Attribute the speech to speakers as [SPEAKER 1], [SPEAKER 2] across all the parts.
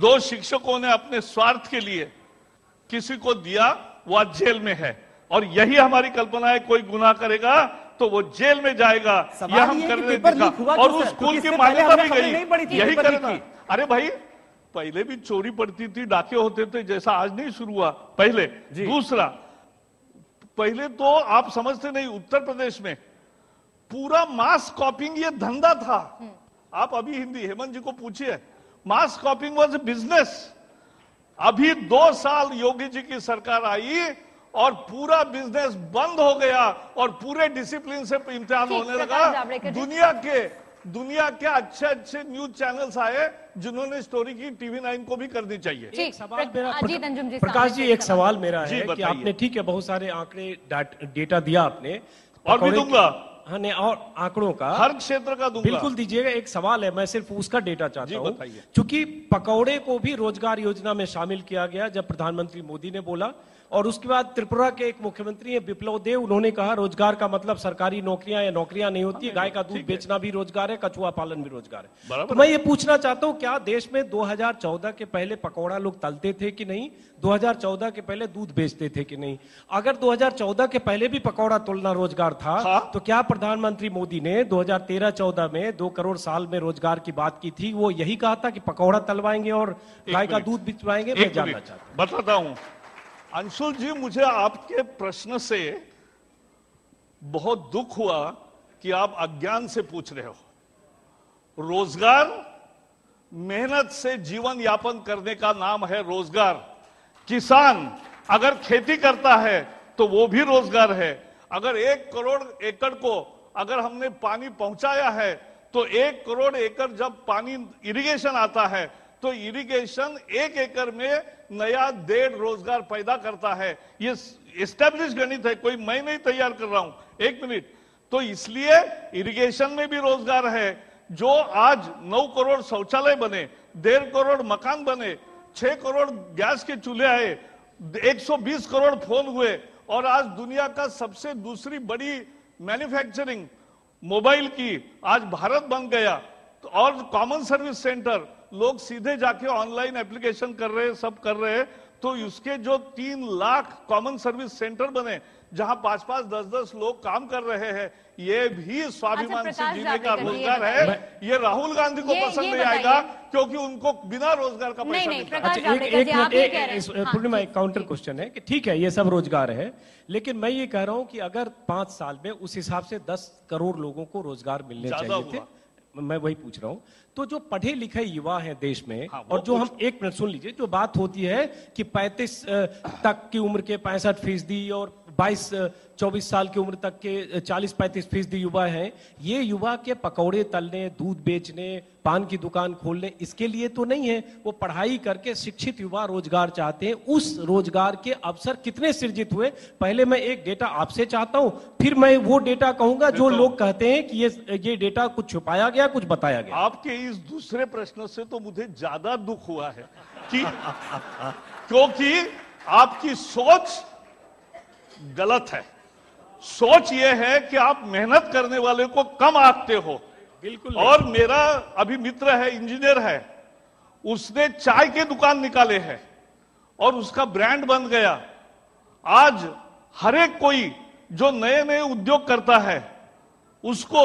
[SPEAKER 1] 2 शिक्षकों ने अपने स्वार्थ के लिए किसी को दिया, वो आज जेल में है। और यही हमारी कल्पना है, कोई गुनाह करेगा तो वो जेल में जाएगा। यह हम करने दिखा और उस स्कूल की मान्यता भी गई, यही करना। अरे भाई, पहले भी चोरी पड़ती थी, डाके होते थे, जैसा आज नहीं शुरू हुआ पहले। दूसरा, पहले तो आप समझते नहीं, उत्तर प्रदेश में पूरा मास कॉपिंग ये धंधा था। आप अभी हिंदी हेमंत जी को पूछिए, मास कॉपिंग वाज ए बिजनेस। अभी 2 साल योगी जी की सरकार आई और पूरा बिजनेस बंद हो गया और पूरे डिसिप्लिन से इम्तिहान होने लगा। दुनिया के अच्छे अच्छे न्यूज चैनल्स आए जिन्होंने स्टोरी की, TV9 को भी करनी चाहिए।
[SPEAKER 2] एक सवाल मेरा प्रकाश जी, एक सवाल मेरा है कि आपने ठीक है बहुत सारे आंकड़े डेटा दिया आपने,
[SPEAKER 1] और भी दूंगा।
[SPEAKER 2] हाँ, नहीं, और आंकड़ों का
[SPEAKER 1] हर क्षेत्र का दूंगा,
[SPEAKER 2] बिल्कुल दीजिएगा। एक सवाल है, मैं सिर्फ उसका डेटा चाहता हूँ, क्योंकि पकौड़े को भी रोजगार योजना में शामिल किया गया जब प्रधानमंत्री मोदी ने बोला। और उसके बाद त्रिपुरा के एक मुख्यमंत्री है विप्लव देव, उन्होंने कहा रोजगार का मतलब सरकारी नौकरियां या नौकरियां नहीं होती है, गाय का दूध बेचना भी रोजगार है, कछुआ पालन भी रोजगार है। तो मैं ये पूछना चाहता हूँ, क्या देश में 2014 के पहले पकौड़ा लोग तलते थे कि नहीं? 2014 के पहले दूध बेचते थे कि नहीं? अगर 2014 के पहले भी पकौड़ा तोलना रोजगार था, तो क्या प्रधानमंत्री मोदी ने 2013-14 में 2 करोड़ साल में रोजगार की बात की थी? वो यही कहा था कि पकौड़ा तलवाएंगे और गाय का दूध बिचवाएंगे? मैं जानना चाहता हूं।
[SPEAKER 1] बताता हूं अंशुल जी, मुझे आपके प्रश्न से बहुत दुख हुआ कि आप अज्ञान से पूछ रहे हो। रोजगार, मेहनत से जीवन यापन करने का नाम है रोजगार। किसान अगर खेती करता है तो वो भी रोजगार है। अगर 1 करोड़ एकड़ को अगर हमने पानी पहुंचाया है तो 1 करोड़ एकड़ जब पानी इरिगेशन आता है तो इरिगेशन 1 एकड़ में नया 1.5 रोजगार पैदा करता है। ये एस्टेब्लिश गणित है, कोई मैं नहीं तैयार कर रहा हूं। 1 मिनट। तो इसलिए इरिगेशन में भी रोजगार है। जो आज 9 करोड़ शौचालय बने, 1.5 करोड़ मकान बने, 6 करोड़ गैस के चूल्हे आए, 120 करोड़ फोन हुए, और आज दुनिया का सबसे दूसरी बड़ी मैन्युफैक्चरिंग मोबाइल की आज भारत बन गया। और कॉमन सर्विस सेंटर, लोग सीधे जाके ऑनलाइन एप्लीकेशन कर रहे हैं, सब कर रहे हैं। तो उसके जो 3 लाख कॉमन सर्विस सेंटर बने जहां 5-5, 10-10 लोग काम कर रहे हैं, ये भी स्वाभिमान से जीने का रोजगार है। ये राहुल गांधी को पसंद नहीं आएगा क्योंकि उनको बिना रोजगार का पैसा मिलता है।
[SPEAKER 2] पूर्णिमा, एक काउंटर क्वेश्चन है कि ठीक है ये सब रोजगार है, लेकिन मैं ये कह रहा हूं कि अगर 5 साल में उस हिसाब से 10 करोड़ लोगों को रोजगार मिलने चाहिए थे, मैं वही पूछ रहा हूं। तो जो पढ़े लिखे युवा हैं देश में, और जो हम 1 मिनट सुन लीजिए, जो बात होती है कि 35 तक की उम्र के 65% और 22-24 साल की उम्र तक के 40-35% युवा हैं, ये युवा के पकौड़े तलने, दूध बेचने, पान की दुकान खोलने, इसके लिए तो नहीं है। वो पढ़ाई करके शिक्षित युवा रोजगार चाहते हैं। उस रोजगार के अवसर कितने सृजित हुए? पहले मैं एक डेटा आपसे चाहता हूं, फिर मैं वो डेटा कहूंगा जो लोग कहते हैं कि ये डेटा कुछ छुपाया गया, कुछ बताया गया।
[SPEAKER 1] आपके इस दूसरे प्रश्न से तो मुझे ज्यादा दुख हुआ है कि क्योंकि आपकी सोच गलत है। सोच यह है कि आप मेहनत करने वाले को कम आंकते हो।
[SPEAKER 2] बिल्कुल।
[SPEAKER 1] और मेरा अभी मित्र है, इंजीनियर है, उसने चाय के दुकान निकाले हैं और उसका ब्रांड बन गया। आज हर एक कोई जो नए नए उद्योग करता है, उसको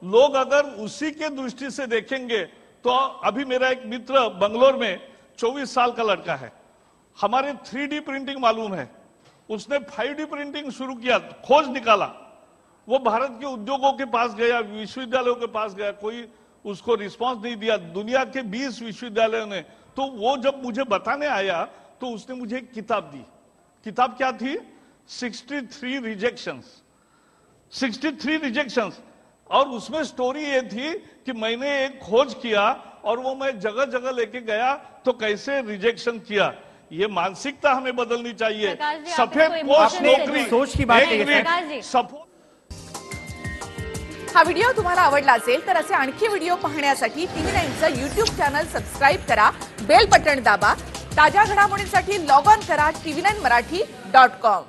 [SPEAKER 1] लोग अगर उसी के दृष्टि से देखेंगे तो अभी मेरा एक मित्र बंगलोर में 24 साल का लड़का है, हमारे 3D प्रिंटिंग मालूम है, उसने 5D प्रिंटिंग शुरू किया, खोज निकाला। वो भारत के उद्योगों के पास गया, विश्वविद्यालयों के पास गया, कोई उसको रिस्पांस नहीं दिया। दुनिया के 20 विश्वविद्यालयों ने, तो वो जब मुझे बताने आया तो उसने मुझे एक किताब दी। किताब क्या थी? 63 रिजेक्शंस। 63 रिजेक्शंस। और उसमें स्टोरी ये थी कि मैंने एक खोज किया और वो मैं जगह जगह लेके गया तो कैसे रिजेक्शन किया। ये मानसिकता हमें बदलनी चाहिए। सफेद पोस्ट नोकरी,
[SPEAKER 2] सोच की बात है।
[SPEAKER 3] हा व्हिडिओ तुम्हाला आवडला असेल तर असे आणखी व्हिडिओ पाहण्यासाठी TV9चं YouTube चॅनल सबस्क्राइब करा, बेल बटन दाबा, ताज्या घडामोडींसाठी लॉग ऑन करा tv9marathi.com।